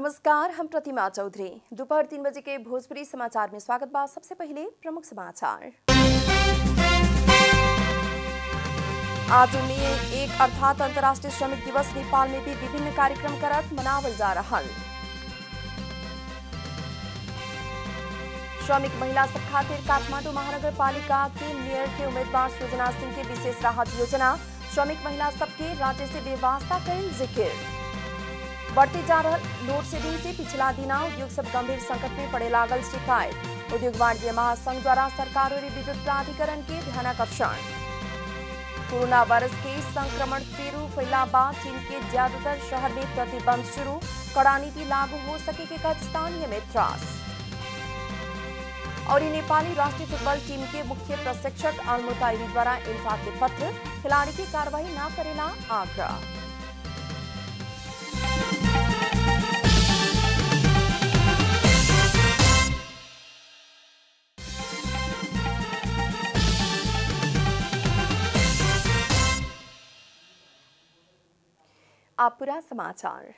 नमस्कार, हम प्रतिमा चौधरी। दोपहर 3 बजे के भोजपुरी समाचार में स्वागत बा। सबसे पहले प्रमुख समाचार। आज मई 1 अर्थात अंतर्राष्ट्रीय श्रमिक दिवस नेपाल में भी विभिन्न कार्यक्रम करत मनावल जा रहा। श्रमिक महिला सब खातिर काठमाडौँ महानगरपालिका के मेयर के उम्मीदवार सृजना सिंह के विशेष राहत योजना। श्रमिक महिला सबके राज्य से व्यवस्था करें जिक्र। बढ़ते जा रहा लोड शेडिंग से पिछला दिना उद्योग सब गंभीर संकट में पड़े लागल शिकायत। उद्योग वाणिज्य महासंघ द्वारा सरकार और विद्युत प्राधिकरण के ध्यानाकर्षण। कोरोना वायरस के संक्रमण फेरू फैला बाद चीन के ज्यादातर शहर में प्रतिबंध शुरू। कड़ा नीति लागू हो सके के स्थानीय में त्रास। और नेपाली राष्ट्रीय फुटबॉल टीम के मुख्य प्रशिक्षक अलमुताइरी द्वारा इंफा के पत्र खिलाड़ी की कार्रवाई न करेला आग्रह। आप पूरा समाचार।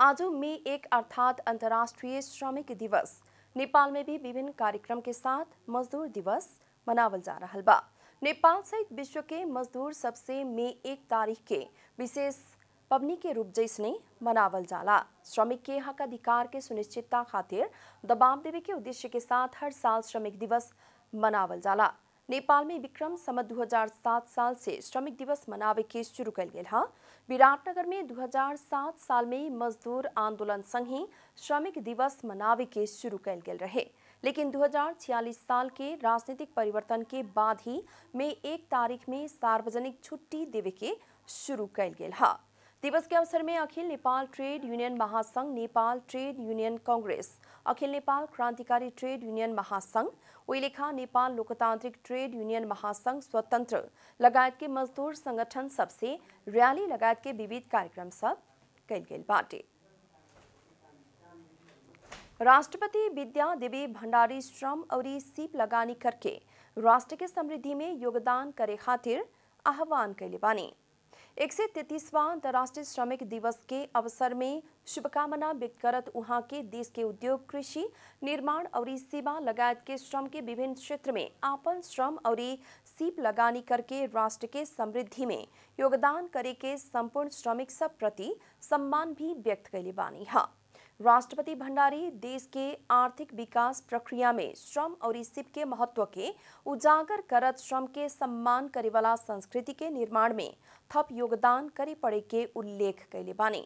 आज मई 1 अर्थात अंतर्राष्ट्रीय श्रमिक दिवस नेपाल में भी विभिन्न कार्यक्रम के साथ मजदूर दिवस मनावल जा रहा बा। नेपाल सहित विश्व के मजदूर सबसे मई 1 तारीख के विशेष पबनी के रूप जैसने मनावल जाला। श्रमिक के हक अधिकार के सुनिश्चितता खातिर दबाव देवे के उद्देश्य के साथ हर साल श्रमिक दिवस मनावल जाला। नेपाल में विक्रम संवत 2007 साल से श्रमिक दिवस मनावे के शुरू कल गेल हा। विराटनगर में 2007 साल में मजदूर आंदोलन संग ही श्रमिक दिवस मनावे के शुरू कल गेल रहे, लेकिन 2046 साल के राजनीतिक परिवर्तन के बाद ही मई 1 तारीख में सार्वजनिक छुट्टी देवे के शुरू कल गेल हा। दिवस के अवसर में अखिल नेपाल ट्रेड यूनियन महासंघ, नेपाल ट्रेड यूनियन कांग्रेस, अखिल नेपाल क्रांतिकारी ट्रेड यूनियन महासंघ, ओइलेखा नेपाल लोकतांत्रिक ट्रेड यूनियन महासंघ स्वतंत्र लगायत के मजदूर संगठन सबसे रैली लगायत के विविध कार्यक्रम सब कल गेल बाटे। राष्ट्रपति विद्या देवी भंडारी श्रम और सीप लगानी करके राष्ट्र के समृद्धि में योगदान करे खातिर आह्वान कैले बानी। 133वां अंतर्राष्ट्रीय श्रमिक दिवस के अवसर में शुभकामना व्यक्त करत उहाँ के देश के उद्योग, कृषि, निर्माण और सेवा लगायत के श्रम के विभिन्न क्षेत्र में आपन श्रम और सीप लगानी करके राष्ट्र के समृद्धि में योगदान करे के संपूर्ण श्रमिक सब प्रति सम्मान भी व्यक्त कैले बानी हा। राष्ट्रपति भंडारी देश के आर्थिक विकास प्रक्रिया में श्रम और सीप के महत्व के उजागर करत श्रम के सम्मान करे वाला संस्कृति के निर्माण में थप योगदान करे पड़े के उल्लेख कैले बानी।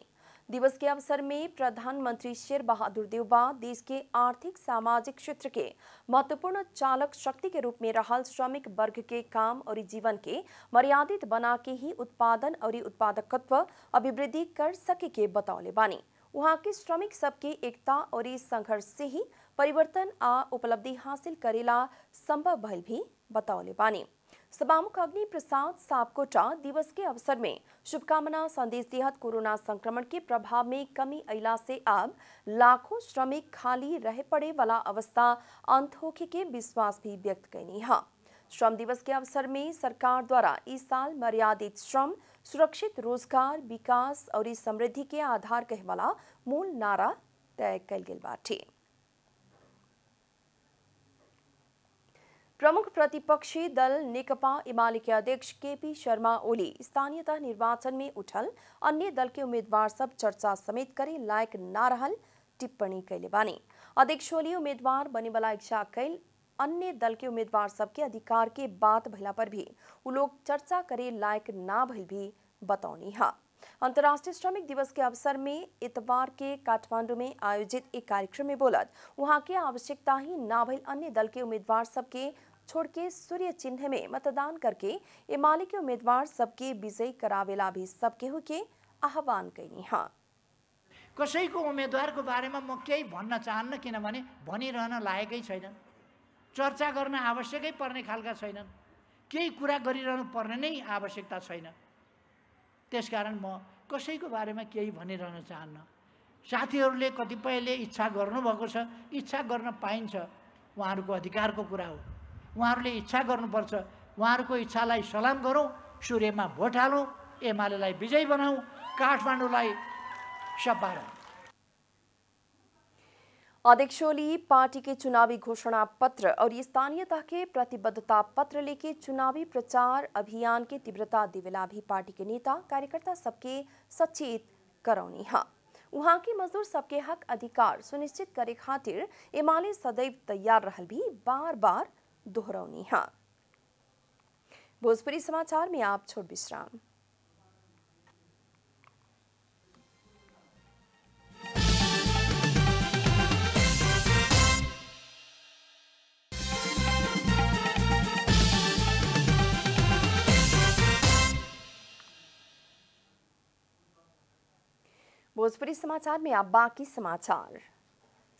दिवस के अवसर में प्रधानमंत्री शेर बहादुर देउबा देश के आर्थिक सामाजिक क्षेत्र के महत्वपूर्ण चालक शक्ति के रूप में रहल श्रमिक वर्ग के काम और जीवन के मर्यादित बना के ही उत्पादन और उत्पादकत्व अभिवृद्धि कर सके के बतौले बानी। वहाँ के श्रमिक सबके एकता और संघर्ष से ही परिवर्तन आ उपलब्धि हासिल करेला संभव भइल भी बतौले बानी। सभामुख अग्नि प्रसाद सापकोटा दिवस के अवसर में शुभकामना संदेश देहत कोरोना संक्रमण के प्रभाव में कमी अइला से अब लाखों श्रमिक खाली रह पड़े वाला अवस्था अंत होखे के विश्वास भी व्यक्त कैनी हा। श्रम दिवस के अवसर में सरकार द्वारा इस साल मर्यादित श्रम, सुरक्षित रोजगार, विकास और समृद्धि के आधार कहे वाला मूल नारा तय कल गेल बाटे। प्रमुख प्रतिपक्षी दल नेकपा एमाले के अध्यक्ष केपी शर्मा ओली स्थानीयतः निर्वाचन में उठल अन्य दल के उम्मीदवार सब चर्चा समेत करे लायक ना रहल टिप्पणी कैले बानी। अध्यक्ष ओली उम्मीदवार बने वाला इच्छा कैल अन्य दल के उम्मीदवार सबके अधिकार के बात भइला पर भी उ लोग चर्चा करे लायक ना भइल भी बतौनी हा। अंतर्राष्ट्रीय श्रमिक दिवस के अवसर में इतवार के काठमांडू में आयोजित एक कार्यक्रम में बोलत वहां के आवश्यकता ही ना भइल अन्य दल के उम्मीदवार सबके छोड़ के सूर्य चिन्ह में मतदान करके एमाले के उम्मीदवार सबके विजयी करावेला भी सबके हुके आह्वान कैनी हा। कसैको उम्मेदवारको बारेमा म केही भन्न चाहन्न, किनभने भनिरहन लायकै छैन, चर्चा गर्न आवश्यकै पर्ने खालका छैनन्, केही कुरा गरिरहनु पर्ने नै आवश्यकता छैन। त्यसकारण म कसैको बारेमा केही भनिरहन चाहन्न। साथीहरूले कतिपयले इच्छा गर्नुभएको छ, इच्छा गर्न पाइन्छ, उहाँहरूको अधिकारको कुरा हो। उहाँहरूले इच्छा गर्नुपर्छ, उहाँहरूको इच्छालाई सलाम गरौँ, सूर्यमा भोट हालौँ, एमालेलाई विजयी बनाऊ, काठमाडौँलाई सपारौँ। अध्यक्ष ओली पार्टी के चुनावी घोषणा पत्र और स्थानीय तह के प्रतिबद्धता पत्र लेके चुनावी प्रचार अभियान के तीव्रता देवेला भी पार्टी के नेता कार्यकर्ता सबके सचेत करौनी है। वहां के मजदूर सबके हक अधिकार सुनिश्चित करे खातिर एमाले सदैव तैयार रहल भी बार बार दोहरौनी है। भोजपुरी समाचार में आप छोट विश्राम। भोजपुरी समाचार में आप बाकी समाचार।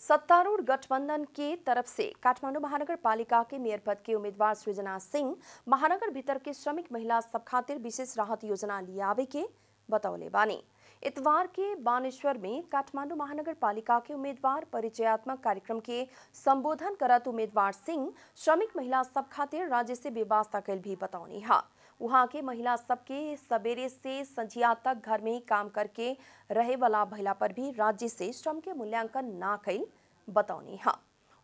सत्तारूढ़ गठबंधन के तरफ से काठमांडू महानगर पालिका के मेयर पद के उम्मीदवार सृजना सिंह महानगर भीतर के श्रमिक महिला सब खातिर विशेष राहत योजना लियावे के बतौले बानी। इतवार के बानेश्वर में काठमांडू महानगर पालिका के उम्मीदवार परिचयात्मक कार्यक्रम के संबोधन करत उम्मीदवार सिंह श्रमिक महिला सब खातिर राज्य से व्यवस्था कैल भी बतौनी है। वहां के महिला सबके सवेरे से संझिया तक घर में ही काम करके रहे वाला भइला पर भी राज्य से श्रम के मूल्यांकन ना कैल बतौनी है।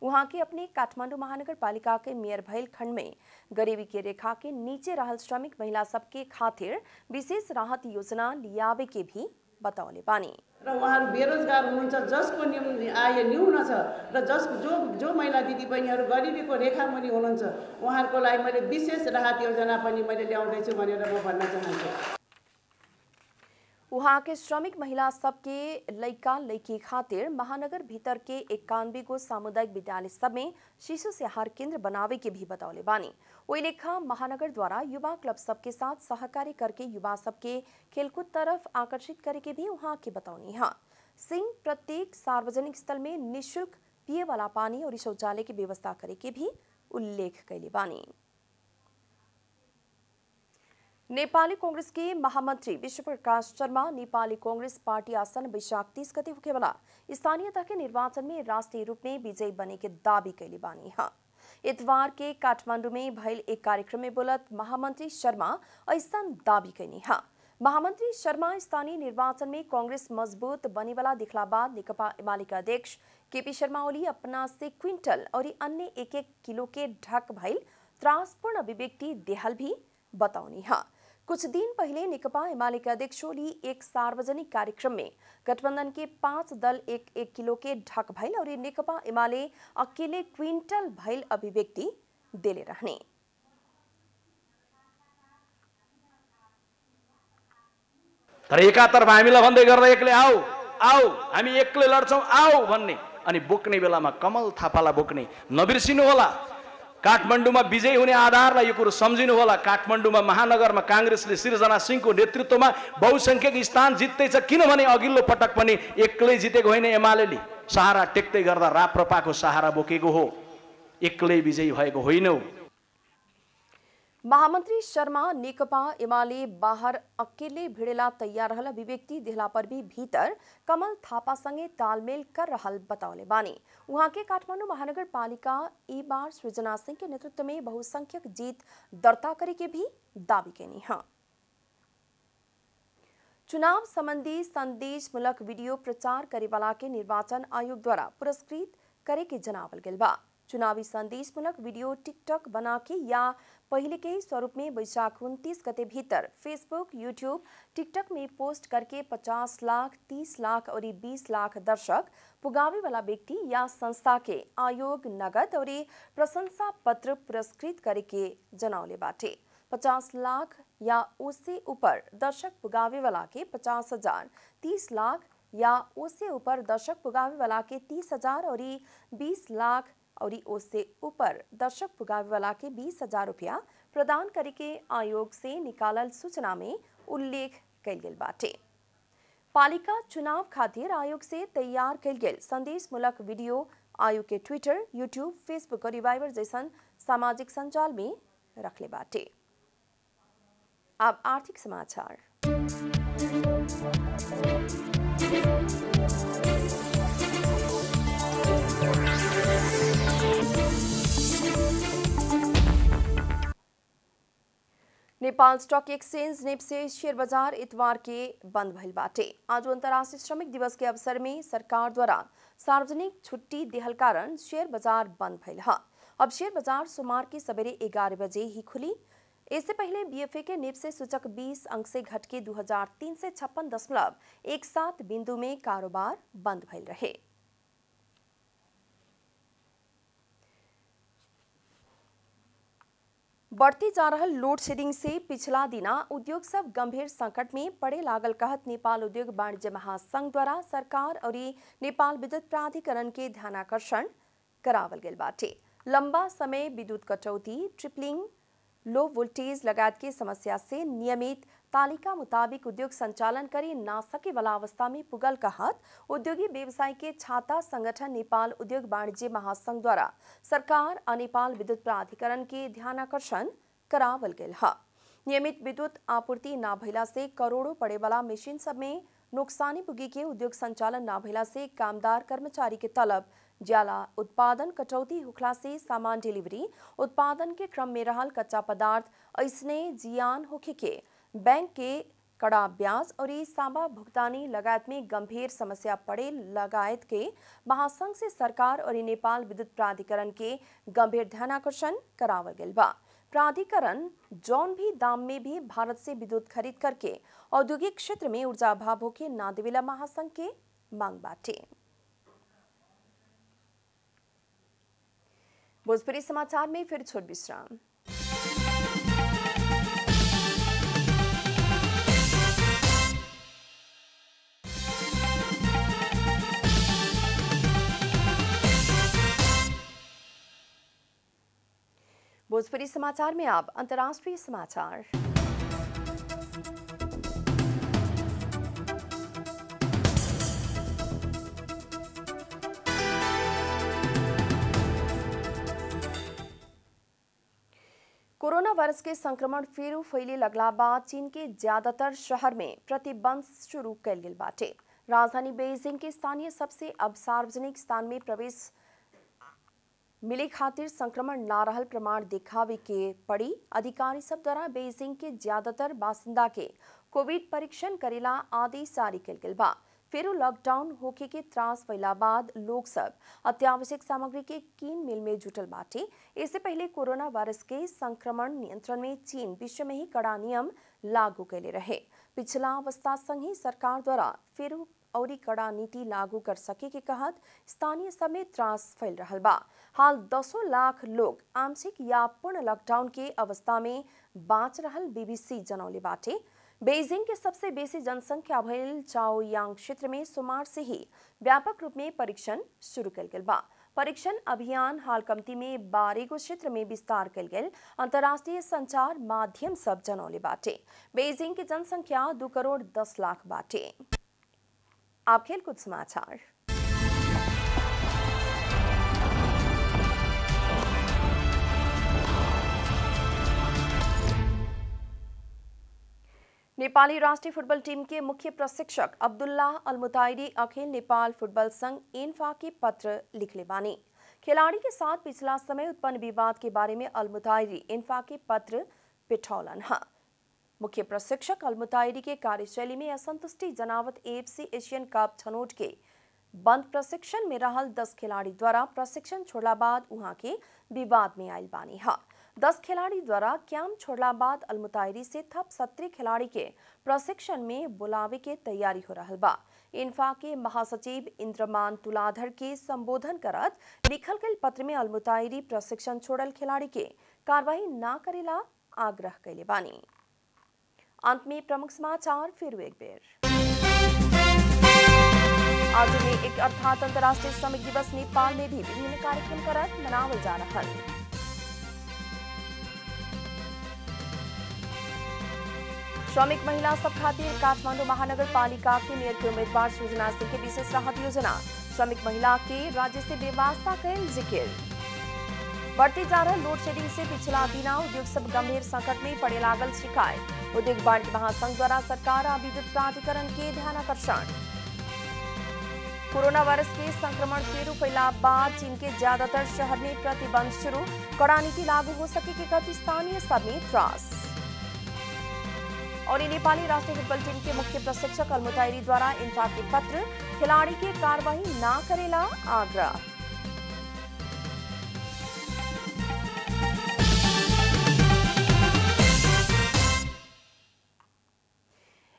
वहां के अपने काठमांडू महानगर पालिका के मेयर भइल खंड में गरीबी के रेखा के नीचे रहल श्रमिक महिला सबके खातिर विशेष राहत योजना लियावे के भी बतौले बानी। र उहाँहरू बेरोजगार हुनुहुन्छ, जसको आय न्यून छ र जो महिला दिदीबहिनीहरू गरिबीको रेखामुनि हुनुहुन्छ उहाँहरूको लागि मैले विशेष राहत योजना पनि मैले ल्याउँदैछु भनेर म भन्न चाहन्छु। वहां के श्रमिक महिला सबके लइका लइकी खातिर महानगर भीतर के 91 गो सामुदायिक विद्यालय सब में शिशु स्याहार केंद्र बनावे के भी बतौले बानी। वही लेखा महानगर द्वारा युवा क्लब सबके साथ सहकारी करके युवा सबके खेलकूद तरफ आकर्षित करे के भी वहां के बतौनी है। सिंह प्रत्येक सार्वजनिक स्थल में निःशुल्क पिए वाला पानी और शौचालय की व्यवस्था करे के भी उल्लेख कैले बानी। नेपाली कांग्रेस के महामंत्री विश्वप्रकाश शर्मा नेपाली कांग्रेस पार्टी आसन वैशाख 30 गते होखेवाला स्थानीय तह के निर्वाचन में राष्ट्रीय रूप में विजयी बने के दावी कैले बानी है। इतवार के काठमांडू में भइल एक कार्यक्रम में बोलत महामंत्री शर्मा ऐसा दावी कैनी है। महामंत्री शर्मा स्थानीय निर्वाचन में कांग्रेस मजबूत बने वाला दिखला बाद नेकपा एमाले के अध्यक्ष केपी शर्मा ओली अपना से क्विंटल और अन्य 1-1 किलो के ढक भइल त्रासपूर्ण अभिव्यक्ति देहल भी बतौनी है। कुछ दिन पहले नेकपा एमाले के अध्यक्ष ओली एक सार्वजनिक कार्यक्रम में गठबंधन के 5 दल 1-1 किलो के ढक भइल और नेकपा एमाले अकेले क्विंटल भइल अभिव्यक्ति देले रहने। तर एकातर्फ हामीलाई भन्दै गर्दा एक्लै आऊ आऊ हामी एक्लै लड्छौं आऊ भन्ने अनि बोक्ने बेलामा कमल थापालाई बोक्ने नबिर्सिनु होला। काठमाडौँमा विजयी हुने आधारलाई यो कुरो सम्झिनु होला। काठमाडौँमा महानगरमा कांग्रेसले सृजना सिंहको नेतृत्वमा बहुसंख्यक स्थान जित्दैछ, किनभने अघिल्लो पटक पनि एक्लै जितेको होइन, एमालेले सहारा टेक्दै गर्दा राप्रपाको सहारा बोकेको हो, एक्लै विजयी भएको होइन। महामंत्री शर्मा नेकपा एमाले बाहर अकेले भिड़ेला तैयार रहल अभिव्यक्ति देहला पर भी भीतर कमल थापा संगे तालमेल कर रहल बतौले बानी। वहां के काठमांडू महानगर पालिका ई बार सृजना सिंह के नेतृत्व में बहुसंख्यक जीत दर्ता करे के भी दावी कैनी है। चुनाव संबंधी संदेश मूलक वीडियो प्रचार करे वाला के निर्वाचन आयोग द्वारा पुरस्कृत करे के जनावल गेल बा। चुनावी संदेश मूलक वीडियो टिकटॉक बना के या पहले के ही स्वरूप में वैशाख 29 गते भीतर फेसबुक, यूट्यूब, टिकटॉक में पोस्ट करके 50 लाख, 30 लाख और 20 लाख दर्शक पुगावे वाला व्यक्ति या संस्था के आयोग नगद और प्रशंसा पत्र पुरस्कृत करे के जनावले बाटे। 50 लाख या उससे ऊपर दर्शक पुगावे वाला के 50,000, 30 लाख या उससे ऊपर दर्शक पुगावे वाला के 30,000 और 20 लाख और उससे ऊपर दर्शक पुगावे वाला के 20,000 रुपया प्रदान करे के आयोग से निकालल सूचना में उल्लेख कैल गेल बाटे। पालिका चुनाव खातिर आयोग से तैयार कैल गेल संदेश मूलक वीडियो आयोग के ट्विटर, यूट्यूब, फेसबुक और वाइबर जैसन सामाजिक संजाल में रखले बाटे। अब आर्थिक समाचार। Nepal stock exchange NEPSE share बाजार इतवार के बंद भइल बाटे। आज अंतर्राष्ट्रीय श्रमिक दिवस के अवसर में सरकार द्वारा सार्वजनिक छुट्टी देहल कारण शेयर बाजार बंद भइल ह। अब शेयर बाजार सोमवार की सवेरे 11 बजे ही खुली। इससे पहले बीएफए के निफ्टी सूचक 20 अंक से घट के 2356.17 बिंदु में कारोबार बंद भइल रहे। बढ़ती जा रहल लोड शेडिंग से पिछला दिना उद्योग सब गंभीर संकट में पड़े लागल कहत नेपाल उद्योग वाणिज्य महासंघ द्वारा सरकार और नेपाल विद्युत प्राधिकरण के ध्यानाकर्षण करावल गेल बाटे। लंबा समय विद्युत कटौती, ट्रिपलिंग, लो वोल्टेज लगायत के समस्या से नियमित तालिका मुताबिक उद्योग संचालन करे ना सके वाला अवस्था में पुगल कहत उद्योगी व्यवसाय के छाता संगठन नेपाल उद्योग वाणिज्य महासंघ द्वारा सरकार और नेपाल विद्युत प्राधिकरण के ध्यानाकर्षण करावल गेल ह। नियमित विद्युत आपूर्ति ना भइला से करोड़ों पड़े वाला मशीन सब में नुकसानी पुगी के उद्योग संचालन ना भइला से कामदार कर्मचारी के तलब ज्याला, उत्पादन कटौती होखला से सामान डिलीवरी, उत्पादन के क्रम में रहल कच्चा पदार्थ ऐसने जियान होखे के, बैंक के कड़ा ब्याज और सामा भुगतानी लगायत में गंभीर समस्या पड़े लगायत के महासंघ से सरकार और नेपाल विद्युत प्राधिकरण के गंभीर ध्यानाकर्षण करावल गेल बा। प्राधिकरण जौन भी दाम में भी भारत से विद्युत खरीद करके औद्योगिक क्षेत्र में ऊर्जा अभाव होके ना देवेला महासंघ के मांग बाटे। भोजपुरी समाचार में फिर छोट विश्राम। भोजपुरी समाचार में अब अंतर्राष्ट्रीय समाचार। कोरोना वायरस के संक्रमण फिर फैले लगला बाद चीन के ज्यादातर शहर में प्रतिबंध शुरू कैल गेल बाटे। राजधानी बेइजिंग के स्थानीय सबसे अब सार्वजनिक स्थान में प्रवेश मिले खातिर संक्रमण ना रहल प्रमाण दिखावे के पड़ी। अधिकारी सब द्वारा बेइजिंग के ज्यादातर बासिंदा के कोविड परीक्षण करेला आदेश जारी कैल गेल बा। फिर लॉकडाउन होके के त्रास फैला बाद लोग सब अत्यावश्यक सामग्री के कीन मिल में जुटल बाटे। इससे पहले कोरोना वायरस के संक्रमण नियंत्रण में चीन विश्व में ही कड़ा नियम लागू कैले रहे। पिछला अवस्था संग ही सरकार द्वारा फिर और कड़ा नीति लागू कर सके के कहत स्थानीय समय त्रास फैल रहल बा। हाल 10 लाख लोग आंशिक या पूर्ण लॉकडाउन के अवस्था में बाँच रहल बीबीसी जनौले बाटे। बेइजिंग के सबसे बेसी जनसंख्या भइल चाओयांग क्षेत्र में सोमवार से ही व्यापक रूप में परीक्षण शुरू कैल गेल बा। परीक्षण अभियान हाल कमती में 12 गो क्षेत्र में विस्तार कैल गेल अंतर्राष्ट्रीय संचार माध्यम सब जनौले बाटे। बेइजिंग की जनसंख्या 2 करोड़ 10 लाख बाटे। आप खेलकूद समाचार। नेपाली राष्ट्रीय फुटबॉल टीम के मुख्य प्रशिक्षक अब्दुल्ला अल-मुताइरी अखिल नेपाल फुटबॉल संघ इन्फा के पत्र लिखले बानी। खिलाड़ी के साथ पिछला समय उत्पन्न विवाद के बारे में अल-मुताइरी इन्फा के पत्र पिठौलन है। मुख्य प्रशिक्षक अल-मुताइरी के कार्यशैली में असंतुष्टि जनावत एएफसी एशियन कप छनौट के बंद प्रशिक्षण में रहल 10 खिलाड़ी द्वारा प्रशिक्षण छोड़ला बाद वहां के विवाद में आयल बानी है। 10 खिलाड़ी द्वारा कैंप छोड़ला बाद अल-मुताइरी से थप 17 खिलाड़ी के प्रशिक्षण में बुलावे के तैयारी हो रहल बा। इन्फा के महासचिव इंद्रमान तुलाधर के संबोधन करत लिखल गए पत्र में अल-मुताइरी प्रशिक्षण छोड़ल खिलाड़ी के कार्रवाई न करेला आग्रह कैले बानी। अंत में प्रमुख समाचार फिर एक बेर। आज में एक अर्थात अंतर्राष्ट्रीय श्रमिक दिवस नेपाल में भी विभिन्न कार्यक्रम करत मनावल जा रहा है। श्रमिक महिला सब खातिर काठमांडू महानगर पालिका के मेयर के उम्मीदवार सुजना सिंह के विशेष राहत योजना। श्रमिक महिला के राज्य से बेवास्ता कैल जिक्र। बढ़ती जा रहा लोड शेडिंग से पिछला दिना उद्योग सब गंभीर संकट में पड़े लागल शिकायत। उद्योग वाणिज्य महासंघ द्वारा सरकार और विद्युत प्राधिकरण के ध्यानाकर्षण। कोरोना वायरस के संक्रमण फिर फैला बाद चीन के ज्यादातर शहर में प्रतिबंध शुरू। कड़ा नीति लागू हो सके के कथित स्थानीय सब में त्रास। और नेपाली राष्ट्रिय फुटबॉल टीम के मुख्य प्रशिक्षक अलमुताइरी द्वारा इंसाफ के पत्र, खिलाड़ी के कार्रवाई न करेला आग्रह।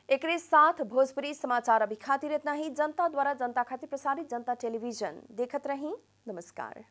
एक साथ भोजपुरी समाचार अभी खातिर इतना ही। जनता द्वारा जनता खातिर प्रसारित जनता टेलीविजन देखत रही। नमस्कार।